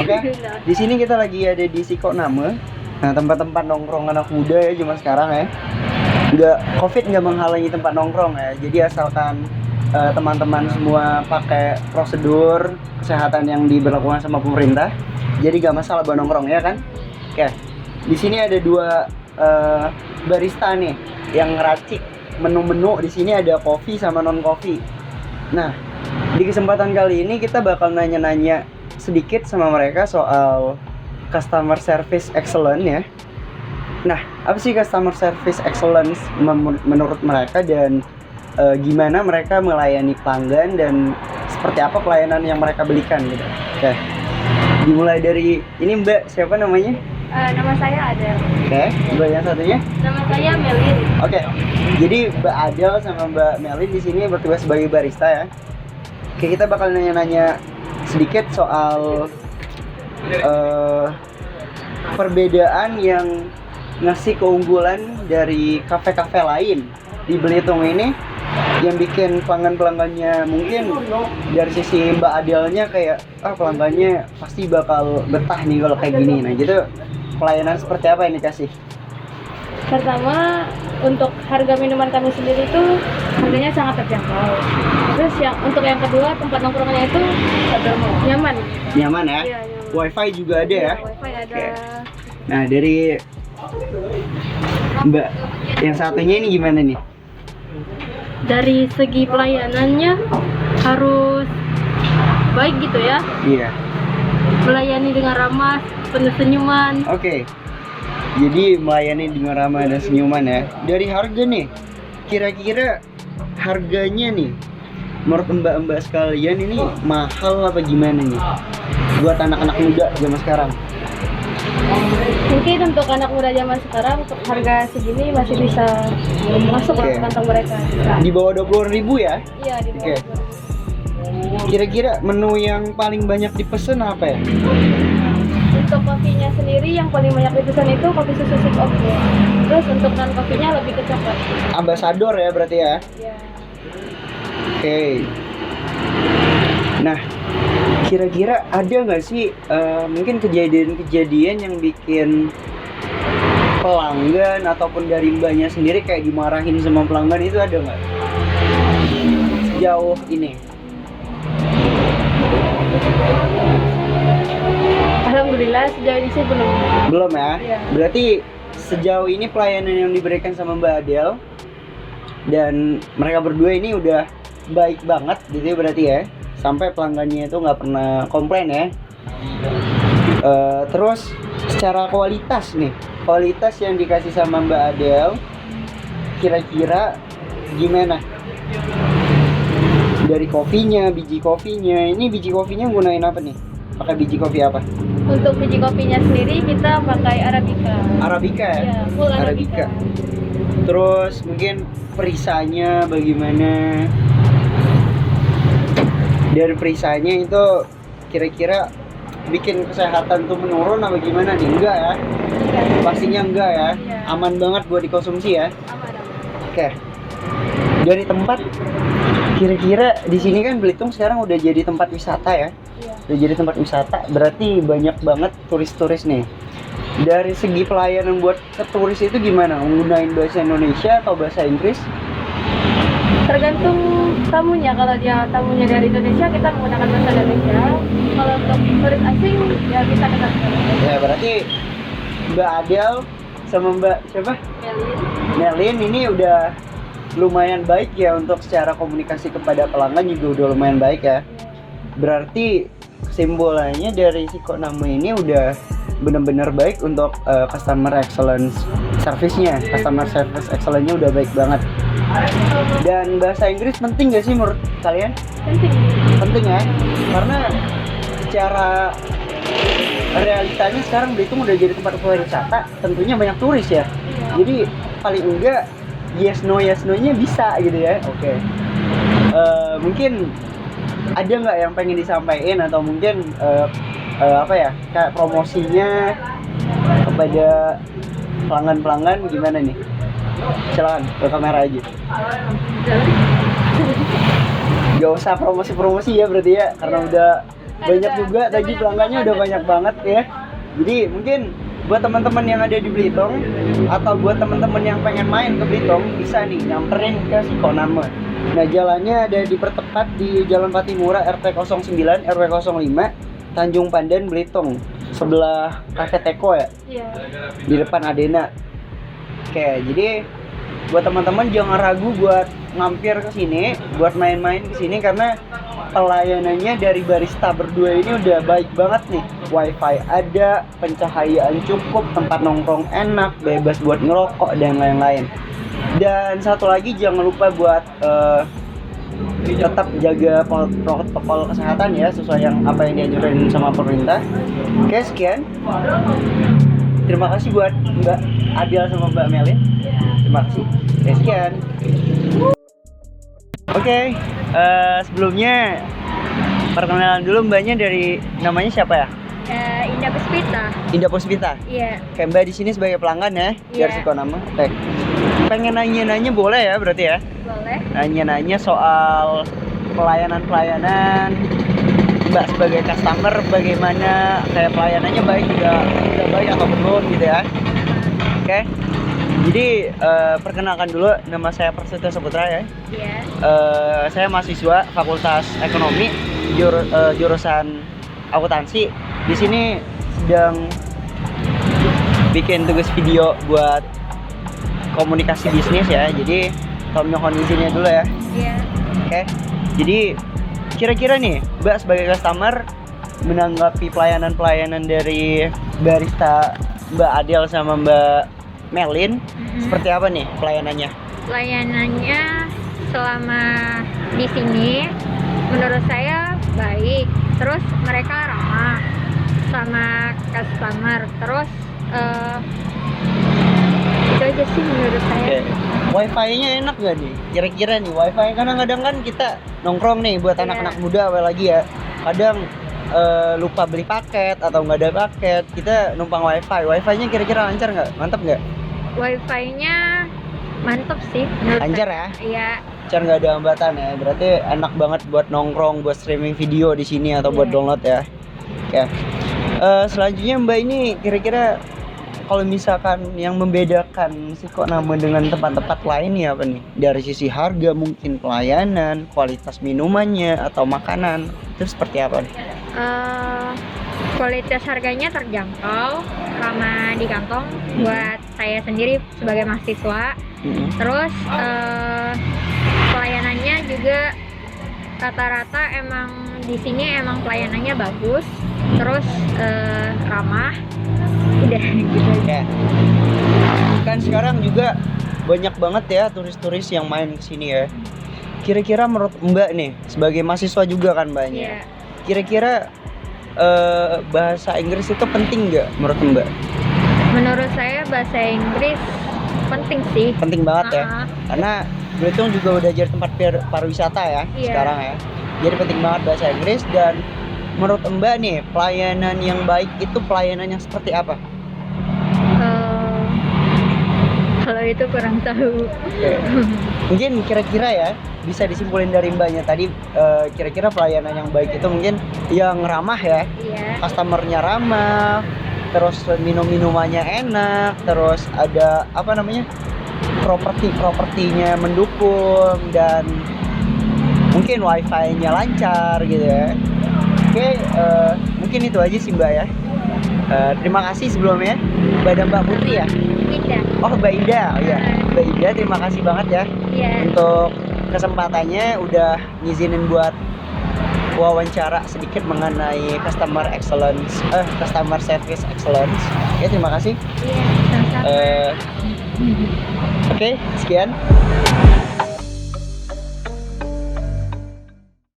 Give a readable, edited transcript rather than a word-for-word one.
Oke. Di sini kita lagi ada di Siko Nama. Nah, tempat-tempat nongkrong anak muda ya zaman sekarang ya. Covid nggak menghalangi tempat nongkrong ya. Jadi asalkan teman-teman semua pakai prosedur kesehatan yang diberlakukan sama pemerintah, jadi nggak masalah buat nongkrong ya kan. Oke. Di sini ada dua barista nih yang ngeracik menu-menu. Di sini ada kopi sama non kopi. Nah, di kesempatan kali ini kita bakal nanya-nanya sedikit sama mereka soal customer service excellence ya. Nah, apa sih customer service excellence menurut mereka, dan gimana mereka melayani pelanggan, dan seperti apa pelayanan yang mereka berikan gitu. Oke. Dimulai dari ini, Mbak, siapa namanya? Nama saya Adel. Oke, Mbak yang satunya? Nama saya Melin. Oke. Jadi Mbak Adel sama Mbak Melin di sini bertugas sebagai barista ya. Oke, kita bakal nanya-nanya sedikit soal perbedaan yang ngasih keunggulan dari kafe-kafe lain di Belitung ini, yang bikin pelanggan-pelanggannya mungkin dari sisi Mbak Adelnya kayak pelanggannya pasti bakal betah nih kalau kayak gini. Nah gitu, pelayanan seperti apa yang dikasih? Pertama, untuk harga minuman kami sendiri itu harganya sangat terjangkau. Terus untuk yang kedua, tempat nongkrongnya itu nyaman. Nyaman ya? Iya, nyaman. Wifi juga ada ya? Wifi ada. Oke. Nah, dari Mbak yang satunya ini gimana nih? Dari segi pelayanannya harus baik gitu ya. Iya. Melayani dengan ramah, penuh senyuman. Oke. Jadi melayani dengan ramah dan senyuman ya. Dari harga nih, kira-kira harganya nih menurut mbak-mbak sekalian ini mahal apa gimana nih buat anak-anak muda zaman sekarang? Mungkin untuk anak muda zaman sekarang untuk harga segini masih bisa masuk Oke. ke kantong mereka. Di bawah 20.000 ya? Iya, di bawah. Oke. Kira-kira menu yang paling banyak dipesen apa ya? Untuk kopinya sendiri yang paling banyak dipesan itu kopi susu sip oat. Terus untuk non kopinya lebih ke coklat. Ambasador ya berarti ya? Iya. Oke. Nah, kira-kira ada nggak sih mungkin kejadian-kejadian yang bikin pelanggan ataupun dari mbaknya sendiri kayak dimarahin sama pelanggan, itu ada nggak sejauh ini? Alhamdulillah sejauh ini sih belum. Belum ya? Iya. Berarti sejauh ini pelayanan yang diberikan sama Mbak Adel dan mereka berdua ini udah baik banget gitu ya berarti ya, sampai pelanggannya itu nggak pernah komplain ya. Terus secara kualitas nih, kualitas yang dikasih sama Mbak Adel kira-kira gimana? Dari kopinya, biji kopinya, ini biji kopinya gunain apa nih? Pakai biji kopi apa? Untuk biji kopinya sendiri kita pakai Arabica. Arabica ya? Iya, full Arabica. Terus mungkin perisanya bagaimana? Dari perisanya itu kira-kira bikin kesehatan tuh menurun apa gimana nih? Enggak ya? Pastinya enggak ya? Iya. Aman banget buat dikonsumsi ya? Aman. Oke. Dari tempat, kira-kira di sini kan Belitung sekarang udah jadi tempat wisata ya? Iya. Udah jadi tempat wisata, berarti banyak banget turis-turis nih. Dari segi pelayanan buat ke turis itu gimana? Menggunakan bahasa Indonesia atau bahasa Inggris? Tergantung tamunya. Kalau dia tamunya dari Indonesia, kita menggunakan bahasa Indonesia. Kalau untuk turis asing, ya bisa kita Ya berarti Mbak Adel sama Mbak siapa? Melin ini udah lumayan baik ya untuk secara komunikasi kepada pelanggan, juga udah lumayan baik ya. Berarti kesimpulannya dari Siko Nama ini udah benar-benar baik untuk customer excellence service-nya. Customer service excellence-nya udah baik banget. Dan bahasa Inggris penting gak sih menurut kalian? penting. Penting ya, karena secara realitanya sekarang Belitung udah jadi tempat wisata, tentunya banyak turis ya. Jadi paling enggak yes no nya bisa gitu ya. Oke. Mungkin ada nggak yang pengen disampaikan, atau mungkin apa ya, kayak promosinya kepada pelanggan-pelanggan gimana nih? Silakan ke kamera aja. Gak usah promosi-promosi ya berarti ya, karena udah banyak juga tadi pelanggannya udah banyak banget ya. Jadi mungkin buat teman-teman yang ada di Belitung atau buat teman-teman yang pengen main ke Belitung bisa nih nyamperin ke Sikoname. Nah, jalannya ada dipertepat di Jalan Patimura RT 09 RW 05 Tanjung Pandan Belitung, sebelah Cafe Teko ya. Iya. Di depan Adena. Oke, jadi buat teman-teman jangan ragu buat ngampir ke sini, buat main-main ke sini karena pelayanannya dari barista berdua ini udah baik banget nih. Wifi ada, pencahayaan cukup, tempat nongkrong enak, bebas buat ngerokok dan lain-lain. Dan satu lagi jangan lupa buat tetap jaga protokol kesehatan ya, sesuai yang apa yang dianjurin sama pemerintah. Oke, sekian. Terima kasih buat Mbak Adil sama Mbak Melin. Terima kasih. Sekian. Oke, sebelumnya perkenalan dulu mbaknya, dari namanya siapa ya? Indah Puspita. Indah Puspita. Iya. Kayak mbak di sini sebagai pelanggan ya, Iya. dari Sikoname. Oke. Pengen nanya-nanya boleh ya berarti ya? Boleh. Nanya-nanya soal pelayanan mbak sebagai customer, bagaimana kayak pelayanannya baik, udah baik atau belum gitu ya? Oke. Jadi perkenalkan dulu, nama saya Prasetyo Saputra ya. Iya. Saya mahasiswa Fakultas Ekonomi jurusan akuntansi. Di sini sedang bikin tugas video buat komunikasi bisnis ya. Jadi mohon izinnya dulu ya. Iya. Oke. Jadi kira-kira nih, Mbak sebagai customer menanggapi pelayanan dari barista Mbak Adel sama Mbak Melin seperti apa nih pelayanannya? Pelayanannya selama di sini menurut saya baik. Terus mereka ramah sama customer. Terus itu aja sih menurut saya. Oke. Wifi-nya enak gak nih? Kira-kira nih wifi, kadang-kadang kan kita nongkrong nih buat Iya. anak-anak muda apalagi ya. Kadang lupa beli paket atau nggak ada paket, kita numpang wifi. Wifi-nya kira-kira lancar nggak? Mantap nggak? Wifi-nya mantep sih menurut Lancar saya. ya? Iya. Lancar, nggak ada hambatan ya. Berarti enak banget buat nongkrong, buat streaming video di sini atau buat Iya. download ya. Oke. Selanjutnya Mbak ini kira-kira kalau misalkan yang membedakan Sikoname dengan tempat-tempat lain ya apa nih? Dari sisi harga mungkin, pelayanan, kualitas minumannya atau makanan, itu seperti apa nih? Kualitas harganya terjangkau, ramah di kantong buat saya sendiri sebagai mahasiswa. Terus pelayanannya juga rata-rata emang di sini emang pelayanannya bagus. Terus ramah. Udah gitu aja. Ya. Kan sekarang juga banyak banget ya turis-turis yang main ke sini ya. Kira-kira menurut Mbak nih, sebagai mahasiswa juga kan Mbaknya. Iya. Kira-kira bahasa Inggris itu penting nggak menurut Mbak? Menurut saya bahasa Inggris penting sih. Penting banget ya. Ah, Karena Belitung juga udah jadi tempat pariwisata ya Iya. sekarang ya. Jadi penting banget bahasa Inggris. Dan menurut Mbak nih, pelayanan yang baik itu pelayanan yang seperti apa? kalau itu kurang tahu. Mungkin kira-kira ya bisa disimpulin dari Mbaknya tadi, kira-kira pelayanan yang baik itu mungkin yang ramah ya, Iya. customernya ramah, terus minumannya enak, terus ada apa namanya, propertinya mendukung, dan mungkin wifi-nya lancar gitu ya. Oke, mungkin itu aja sih Mbak ya. Terima kasih sebelumnya kepada Mbak Putri ya. Indah. Oh, Mbak Ida, oh ya, Mbak Ida, terima kasih banget ya Iya. untuk kesempatannya udah ngizinin buat wawancara sedikit mengenai customer service excellence. Ya, terima kasih. Iya, sama-sama. Oke, sekian.